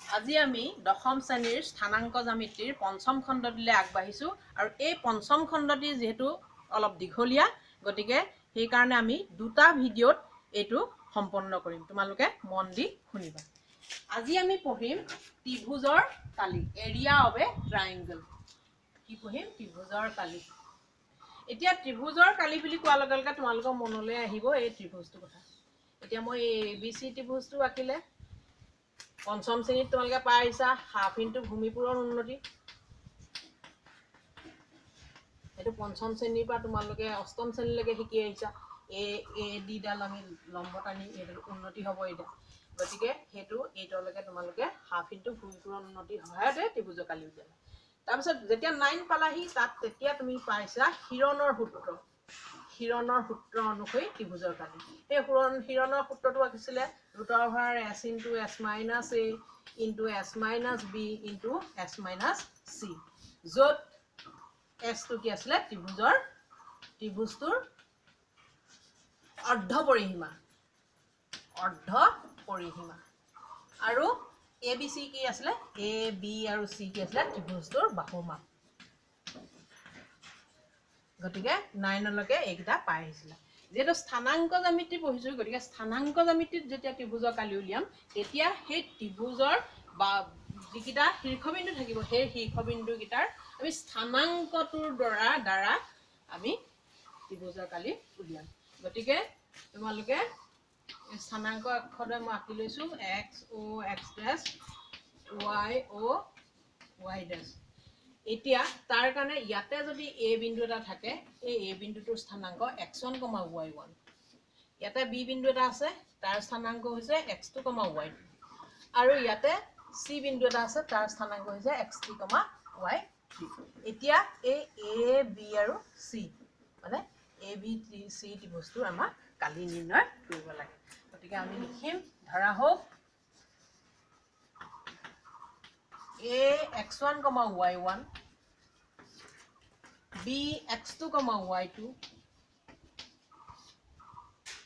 আজি আমি দশম শ্ৰেণীৰ স্থানাংক জ্যামিতিৰ পঞ্চম খণ্ডটিলৈ আগবাঢ়িছোঁ আৰু এই পঞ্চম খণ্ডটি যেহেতু অলপ দীঘলীয়া গতিকে সেই কাৰণে আমি দুটা ভিডিঅ'ত এইটো সম্পন্ন কৰিম তোমালোকে মন দি শুনিবা আজি আমি পঢ়িম ত্ৰিভুজৰ কালি এৰিয়া অফ এ ট্ৰায়াঙ্গল কি পঢ়িম ত্ৰিভুজৰ কালি এতিয়া ত্ৰিভুজৰ কালি বুলি কোৱাৰ লগে লগে তোমালোকৰ মনলৈ আহিব এই ত্ৰিভুজটো কথা এতিয়া মই ABC ত্ৰিভুজটো আঁকিলে পঞ্চম শ্ৰেণীত তোমালোকে পাই আহিছা হাফ ইনটু ভূমিপুৰৰ উন্নতি এইটো পঞ্চম শ্ৰেণীৰ পৰা তোমালোকে অষ্টম শ্ৰেণীলৈকে শিকি আহিছা এ ডিডাল আমি লম্ব টানি এইটো উন্নতি হ'ব এতিয়া গতিকে সেইটো এইটোলৈকে তোমালোকে হাফ ইনটু ভূমিপুৰৰ উন্নতিৰ সহায়তে ত্ৰিভুজৰ কালি উলিয়ালা তাৰপিছত যেতিয়া 9 পালাহি তাত তেতিয়া তুমি পাইছা হিৰণৰ সূত্ৰ অনুসৰি ত্ৰিভুজৰ কালি এই হিৰণৰ সূত্ৰটো আঁকিছিলে √s into s minus a into s minus b into s minus c য'ত s টো কি আছিলে ত্ৰিভুজটোৰ অৰ্ধ পৰিসীমা আৰু a b c কি আছিলে a b আৰু c কি আছিলে ত্ৰিভুজটোৰ বাহুৰ গতিকে 9 লৈকে এইকেইটা পাই আহিছিল যেটো স্থানাংক জ্যামিতি পঢ়িছো গতিকে স্থানাংক জ্যামিতিত যেতিয়া ত্ৰিভুজৰ কালি উলিয়াম তেতিয়া সেই ত্ৰিভুজৰ বা যিকিটা শীৰ্ষবিন্দু থাকিব সেই শীৰ্ষবিন্দু কিটাৰ আমি স্থানাংকটোৰ দ্বাৰা আমি ত্ৰিভুজৰ কালি উলিয়াম গতিকে তোমালোকে স্থানাংক অক্ষৰে মই আঁকি লৈছো x o x dash y o y dash এতিয়া তাৰ কাৰণে ইয়াতে যদি a বিন্দু এটা থাকে এই a বিন্দুটোৰ স্থানাংক x1, y1 ইয়াতে b বিন্দু এটা আছে তাৰ স্থানাংক হৈছে x2, y2 আৰু ইয়াতে c বিন্দু এটা আছে তাৰ স্থানাংক হৈছে x3, y3 এতিয়া এই a b আৰু c মানে a b c ত্ৰিভুজটো আমাৰ কালি নিৰ্ণয় কৰিব লাগে গতিকে আমি লিখিম ধৰা হোক a x1, y1 b x2, y2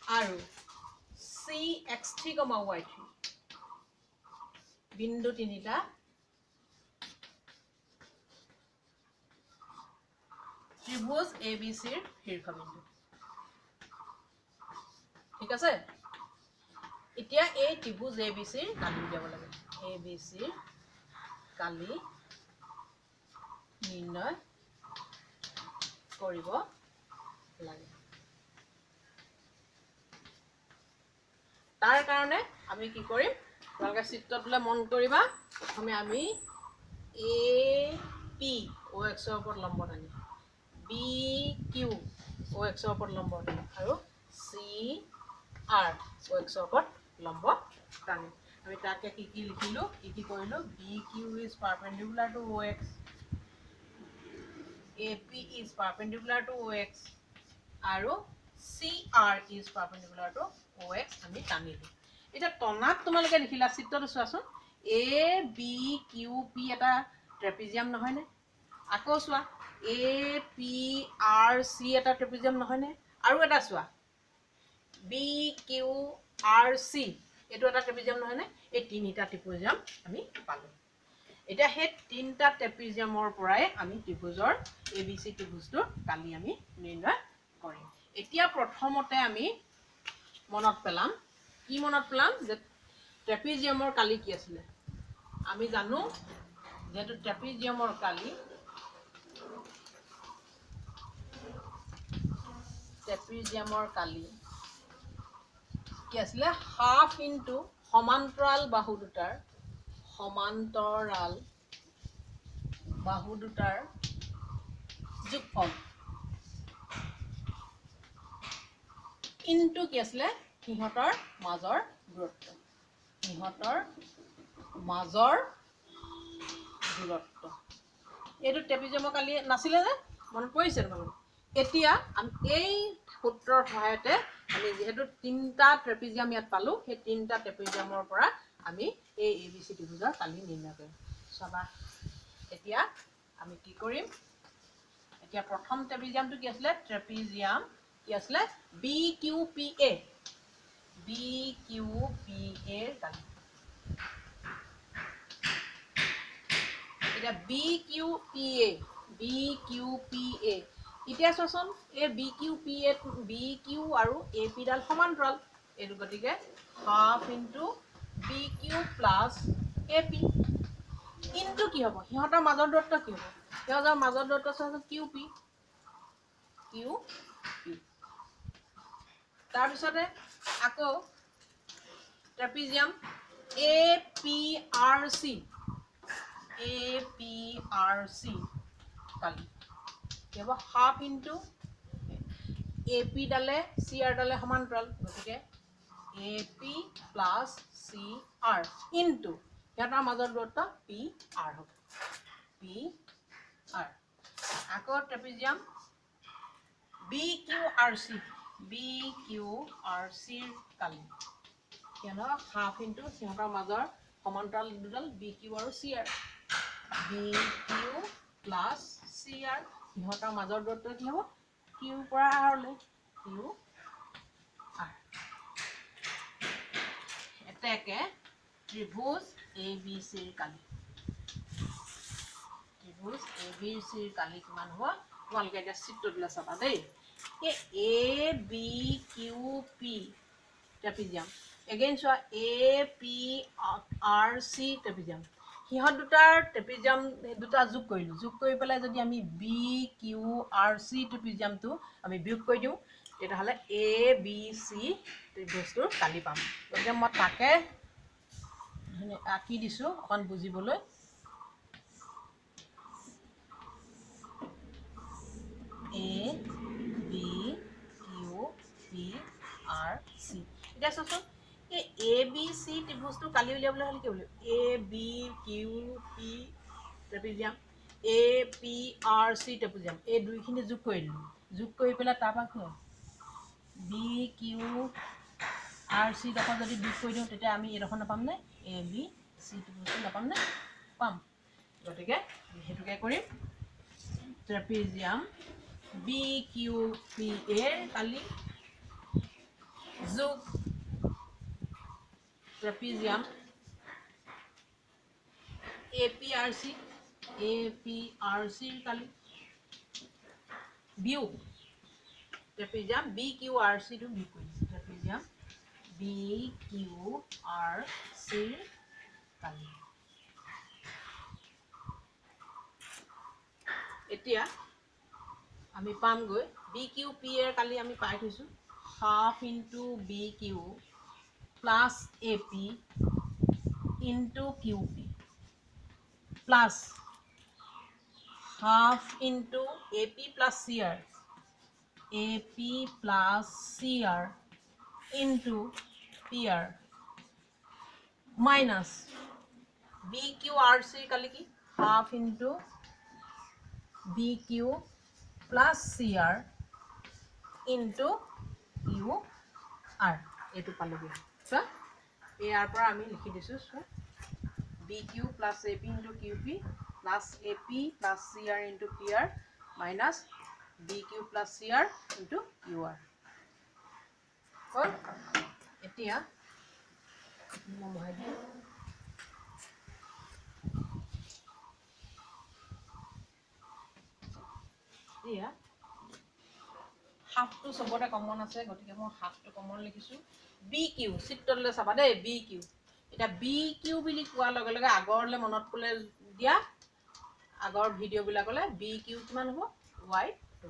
আৰু c x3, y3 বিন্দু তিনিটা ত্ৰিভুজ ABC ৰ শীৰ্ষবিন্দু ঠিক আছে এতিয়া এই ত্ৰিভুজ ABC ৰ কালি উলিয়াব লাগে ABC ৰ কালি নিৰ্ণয় কৰিব লাগে তাৰ কাৰণে আমি কি কৰিম তোমালোকে চিত্ৰটোলৈ মন কৰিবা প্ৰথমে আমি AP OX ৰ ওপৰত লম্ব টানিম BQ OX ৰ ওপৰত লম্ব টানিম আৰু CR OX ৰ ওপৰত লম্ব টানিম আমি তাকে কি লিখিলো কি কৰিলো BQ is perpendicular to OX AP is perpendicular to OX আৰু CR is perpendicular to OX আমি টানিলো এটা টনাত তোমালোকে লিখিলা চিত্ৰটো চোৱাচোন ABQP এটা ট্ৰেপিজিয়াম নহয় নে আকৌ চোৱা APRC এটা ট্ৰেপিজিয়াম নহয় নে আৰু এটা চোৱা BQRC এটো এটা ট্ৰেপিজিয়াম নহয় নে এই তিনিটা ট্ৰেপিজিয়াম আমি পালো এটা হে তিনটা ট্ৰেপিজিয়ামৰ পৰাই আমি ত্ৰিভুজৰ ABC ত্ৰিভুজটোৰ কালি আমি নিৰ্ণয় কৰিম এতিয়া প্ৰথমতে আমি মনত পেলাম যে ট্ৰেপিজিয়ামৰ কালি কি আছিল আমি জানো যেটো ট্ৰেপিজিয়ামৰ কালি কি আছিল হাফ ইনটু সমান্তৰাল বাহু দুটাৰ যোগফল ইনটু কি আছিল সিহঁতৰ মাজৰ দূৰত্ব এইটো ট্ৰেপিজিয়ামৰ কালি নাছিলে যে মনত পৰিছে তোমালোকৰ এতিয়া আমি এই সূত্ৰৰ সহায়তে আমি যেহেতু তিনটা ট্ৰেপিজিয়াম ইয়াত পালো সেই তিনটা ট্ৰেপিজিয়ামৰ পৰা আমি এই ABC ত্ৰিভুজৰ কালি নিৰ্ণয় কৰিম চাবা এতিয়া আমি কি কৰিম এতিয়া প্ৰথম ট্ৰেপিজিয়ামটো কি আছিল ট্ৰেপিজিয়াম কি আছিল BQPA ৰ কালি এতিয়া BQPA BQPA এতিয়া চোৱাচোন এই BQPA BQ আৰু AP ডাল সমান্তৰাল এইটো গতিকে half into BQ plus AP into কি হ'ব সিহঁতৰ মাজৰ দূৰত্ব কি হ'ব সিহঁতৰ মাজৰ দূৰত্ব চোৱাচোন QP তাৰপিছতে আকৌ ট্ৰেপিজিয়াম APRC কালি কি হ'ব হাফ ইনটু AP ডালে CR ডালে সমান্তৰাল গতিকে AP প্লাছ CR ইনটু সিহঁতৰ মাজৰ দূৰত্ব PR হ'ব PR আকৌ ট্ৰেপিজিয়াম BQRC কালি সিহঁতৰ হাফ ইনটু সিহঁতৰ মাজৰ সমান্তৰাল দুডাল BQ আৰু CR BQ প্লাছ CR সিহঁতৰ মাজৰ দূৰত্ব কি হ'ব Q পৰা R লৈ QR এতেকে ত্ৰিভুজ ABC কালি ত্ৰিভুজ ABC কালি কিমান হ'ব তোমালোকে এতিয়া চিত্ৰটোলৈ চাবা দেই ABQP ট্ৰেপিজিয়াম এগেইন চোৱা APRC ট্ৰেপিজিয়াম সিহঁত দুটাৰ ট্ৰেপিজিয়াম দুটা যোগ কৰিলোঁ যোগ কৰি পেলাই যদি আমি BQRC ট্ৰেপিজিয়ামটো আমি বিয়োগ কৰি দিওঁ তেতিয়াহ'লে ABC ত্ৰিভুজটোৰ কালি পাম গতিকে মই তাকে আঁকি দিছোঁ অকণ বুজিবলৈ ABQPRC এতিয়া চাচোন এই ABC ত্ৰিভুজটো কালি উলিয়াবলৈ হ'লে কি উলিয়াব ABQP ট্ৰেপিজিয়াম APRC ট্ৰেপিজিয়াম এই দুইখিনি যোগ কৰি দিলোঁ যোগ কৰি পেলাই তাৰপৰা কি হয় BQRC ডোখৰ যদি যোগ কৰি দিওঁ তেতিয়া আমি এইডোখৰ নাপামনে ABC ত্ৰিভুজটো নাপামনে পাম গতিকে সেইটোকে কৰিম ট্ৰেপিজিয়াম BQPA কালি যোগ ট্ৰেপিজিয়াম APRC কালি বিয়োগ ট্ৰেপিজিয়াম BQRC টো বিয়োগ কৰিম ট্ৰেপিজিয়াম BQRC কালি এতিয়া আমি পামগৈ BQPA কালি আমি পাই থৈছোঁ half into BQ plus AP into QP plus half into AP plus CR AP plus CR into PR minus BQRC কালি কি half into BQ plus CR into QR এইটো পালোগৈ চোৱা ইয়াৰ পৰা আমি লিখি দিছোঁ চোৱা BQ plus AP into QP plus AP plus CR into PR minus BQ plus CR into QR হ'ল এতিয়া মই বহাই দিওঁ এয়া হাফটো চবতে কমন আছে গতিকে মই হাফটো কমন লিখিছোঁ BQ চিত্ৰলৈ চাবা দেই BQ এটা BQ বুলি কোৱাৰ লগে লগে আগৰলৈ মনত পৰে দিয়া আগৰ ভিডিঅ'বিলাকলৈ BQ কিমান হ'ব Y2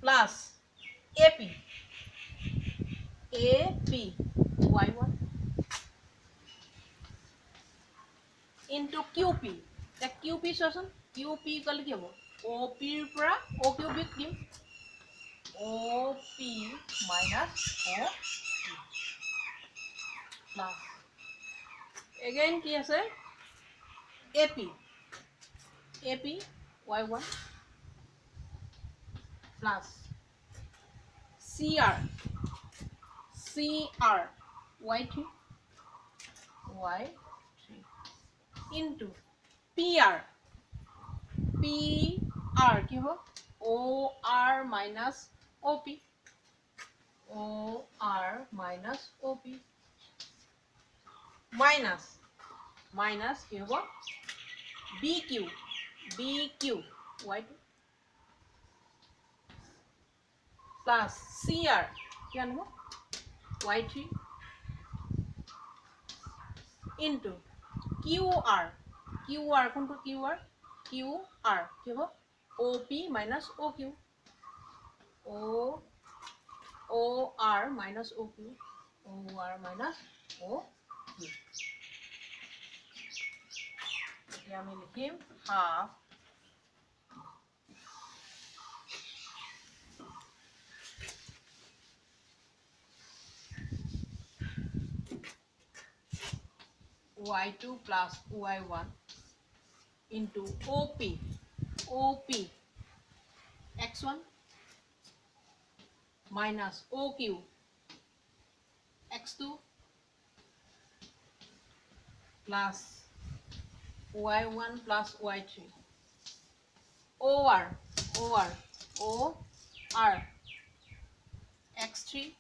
plus AP Y1 into QP এতিয়া QP চোৱাচোন QP ক'লে কি হ'ব OPৰ পৰা OQ বিক দিম OP minus OP plus again কি আছে AP Y1 plus CR Y3 into PR কি হ'ব OR minus OP minus minus কি হ'ব BQ y2 প্লাছ CR কিমান হ'ব y3 ইনটু QR কোনটো QR কি হ'ব OP minus OQ OR minus OQ OR minus OQ এতিয়া আমি লিখিম half y2 plus y1 into OP x1 minus OQ x2 plus y1 plus y3 OR x3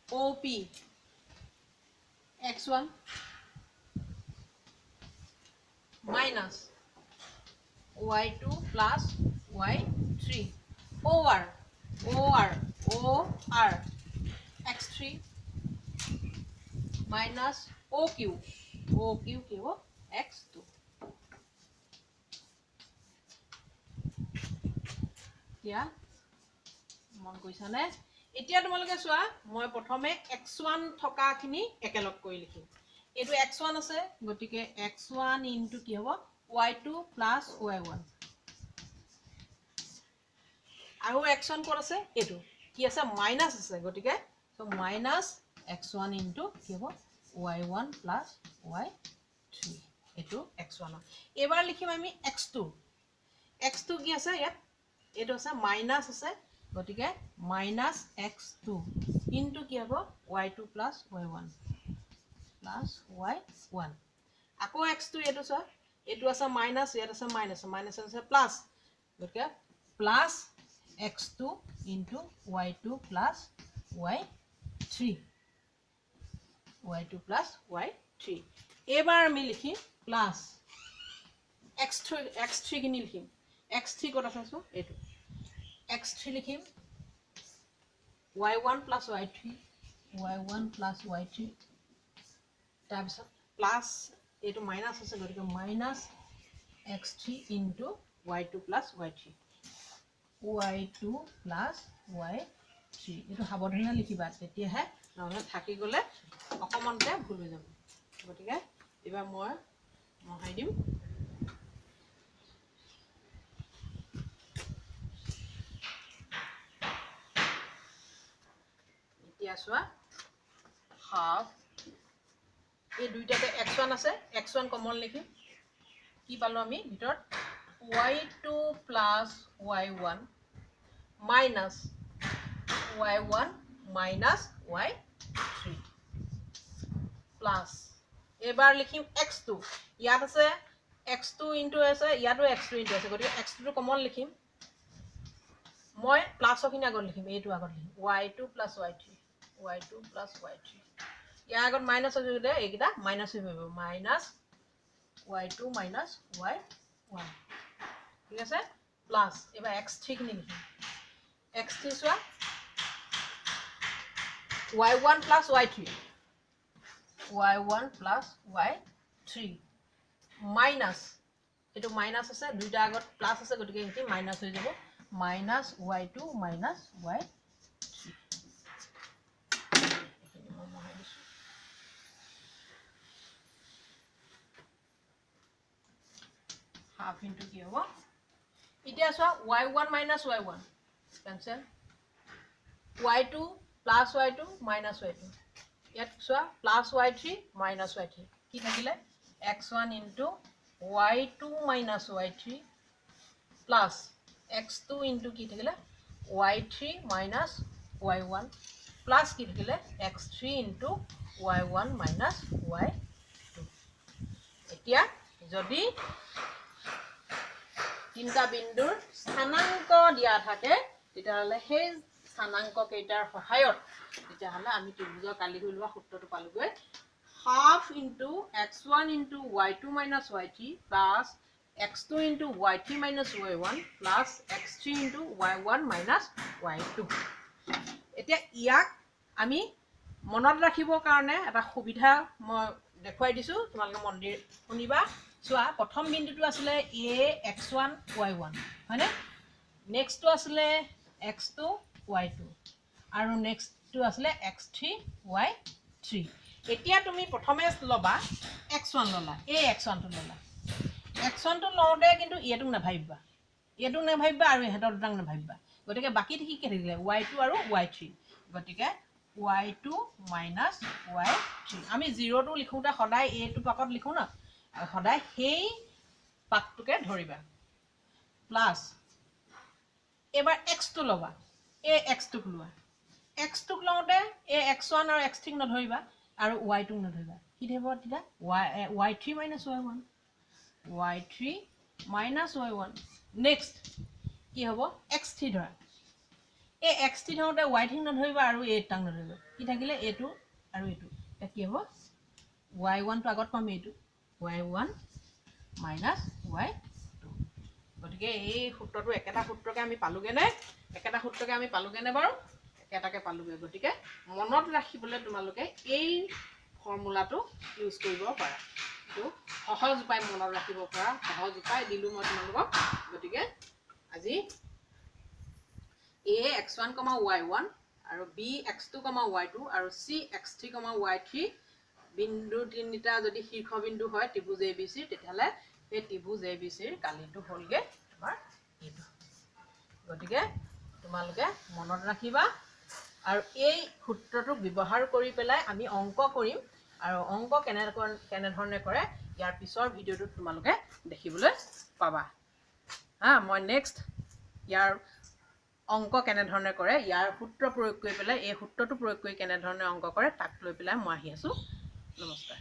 OP x1 minus y2 plus y3 OR x3 minus OQ কি হ'ব x2 এতিয়া মন কৰিছানে এতিয়া তোমালোকে চোৱা মই প্ৰথমে x1 থকাখিনি একেলগ কৰি লিখিম এইটো x1 আছে গতিকে x1 ইনটু কি হ'ব y2 plus y1 আৰু x1 ক'ত আছে এইটো কি আছে মাইনাছ আছে গতিকে সো মাইনাছ x1 ইনটু কি হ'ব y1 plus y3 এইটো x1 এবাৰ লিখিম আমি x2 কি আছে ইয়াত এইটো আছে মাইনাছ আছে গতিকে মাইনাছ x2 ইনটু কি হ'ব y2 plus y1 আকৌ x2 এইটো চোৱা এইটো আছে মাইনাছ ইয়াত আছে মাইনাছ আছে প্লাছ গতিকে plus x2 into y2 plus y3 এবাৰ আমি লিখিম প্লাছ x3 কিনি লিখিম x3 ক'ত আছে চোৱা এইটো x3 লিখিম y1 plus y3 তাৰপিছত প্লাছ এইটো মাইনাছ আছে গতিকে minus x3 into y2 plus y3 এইটো সাৱধানে লিখিবা তেতিয়াহে নহ'লে থাকি গ'লে অকণমানতে ভুল হৈ যাব গতিকে এবাৰ মই মহাই দিম এতিয়া চোৱা হাফ এই দুইটাতে x1 আছে x1 কমন লিখিম কি পালো আমি ভিতৰত y2 plus y1 minus y1 minus y3 plus এবাৰ লিখিম x2 ইয়াত আছে x2 ইনটু আছে ইয়াতো x2 ইনটু আছে গতিকে x2 টো কমন লিখিম মই প্লাছখিনি আগত লিখিম এইটো আগত লিখিম y2 plus y3 ইয়াৰ আগত মাইনাছ আছে গতিকে এইকেইটা মাইনাছ হৈ যাব মাইনাছ y2 minus y1 ঠিক আছে প্লাছ এবাৰ x3 খিনি লিখিম x3 চোৱা y1 plus y3 মাইনাছ এইটো মাইনাছ আছে দুইটা আগত প্লাছ আছে গতিকে এটি মাইনাছ হৈ যাব minus y2 minus y3 half into কি হ'ব এতিয়া চোৱা y1 minus y1 cancel y2 plus y2 minus y2 ইয়াত চোৱা plus y3 minus y3 কি থাকিলে x1 into y2 minus y3 plus x2 into কি থাকিলে y3 minus y1 plus কি থাকিলে x3 into y1 minus y2 এতিয়া যদি তিনটা বিন্দুৰ স্থানাঙ্ক দিয়া থাকে তেতিয়াহলে সেই স্থানাংক কেইটাৰ সহায়ত তেতিয়াহ'লে আমি ত্ৰিভুজৰ কালি উলিওৱা সূত্ৰটো পালোগৈ half into x1 into y2 minus y3 plus x2 into y3 minus y1 plus x3 into y1 minus y2। এতিয়া ইয়াক আমি মনত ৰাখিবৰ কাৰণে এটা সুবিধা মই দেখুৱাই দিছোঁ, তোমালোকে মন্দিৰ শুনিবা। চোৱা, প্ৰথম বিন্দুটো আছিলে a(x1 y1) হয়নে? নেক্সটটো আছিলে x2 y2 আৰু নেক্সটটো আছিলে x3 y3। এতিয়া তুমি প্ৰথমে ল'বা x1 ল'লা, a(x1)টো ল'লা। x1টো লওঁতে কিন্তু এইটোক নাভাবিবা আৰু ইহঁতৰ দুটাক নাভাবিবা। গতিকে বাকী কি থাকিলে y2 আৰু y3। গতিকে y2 মাইনাছ y3 আমি 0টো লিখোঁতে সদায় এইটো পাকত লিখোঁ ন, সদায় সেই পাকটোকে ধৰিবা প্লাছ এবাৰ x টো ল'বা, x2ক লোৱা। x2ক লওঁতে x1 আৰু x3ক নধৰিবা আৰু y2ক নধৰিবা। কি থাকিব তেতিয়া y3 minus y1, y3 minus y1। Next কি হ'ব x3 ধৰা, x3 ধৰোঁতে y3ক নধৰিবা আৰু এইটাক নধৰিবা। কি থাকিলে এইটো আৰু এইটো। এতিয়া কি হ'ব y1টো আগত পাম, এইটো y1 মাইনাছ y2। গতিকে এই সূত্ৰটো একেটা সূত্ৰকে আমি পালোগৈনে? একেটা সূত্ৰকে আমি পালোগৈনে বাৰু? একেটাকে পালোগৈ। গতিকে মনত ৰাখিবলৈ তোমালোকে এই ফৰ্মুলাটো ইউজ কৰিব পাৰা। এইটো সহজ উপায় মনত ৰাখিব পৰা সহজ উপায় দিলোঁ মই তোমালোকক। গতিকে আজি a(x1, y1) আৰু b(x2, y2) আৰু c(x3, y3) বিন্দু তিনিটা যদি শীৰ্ষবিন্দু হয় ত্ৰিভুজ ABC, তেতিয়াহ'লে সেই ত্ৰিভুজ ABCৰ কালিটো হ'লগৈ তোমাৰ এইটো। গতিকে তোমালোকে মনত ৰাখিবা আৰু এই সূত্ৰটো ব্যৱহাৰ কৰি পেলাই আমি অংক কৰিম। আৰু অংক কেনেধৰণে কৰে ইয়াৰ পিছৰ ভিডিঅ'টোত তোমালোকে দেখিবলৈ পাবা। মই নেক্সট ইয়াৰ অংক কেনেধৰণে কৰে, ইয়াৰ সূত্ৰ প্ৰয়োগ কৰি পেলাই এই সূত্ৰটো প্ৰয়োগ কৰি কেনেধৰণে অংক কৰে তাক লৈ পেলাই মই আহি আছোঁ। নমস্কাৰ।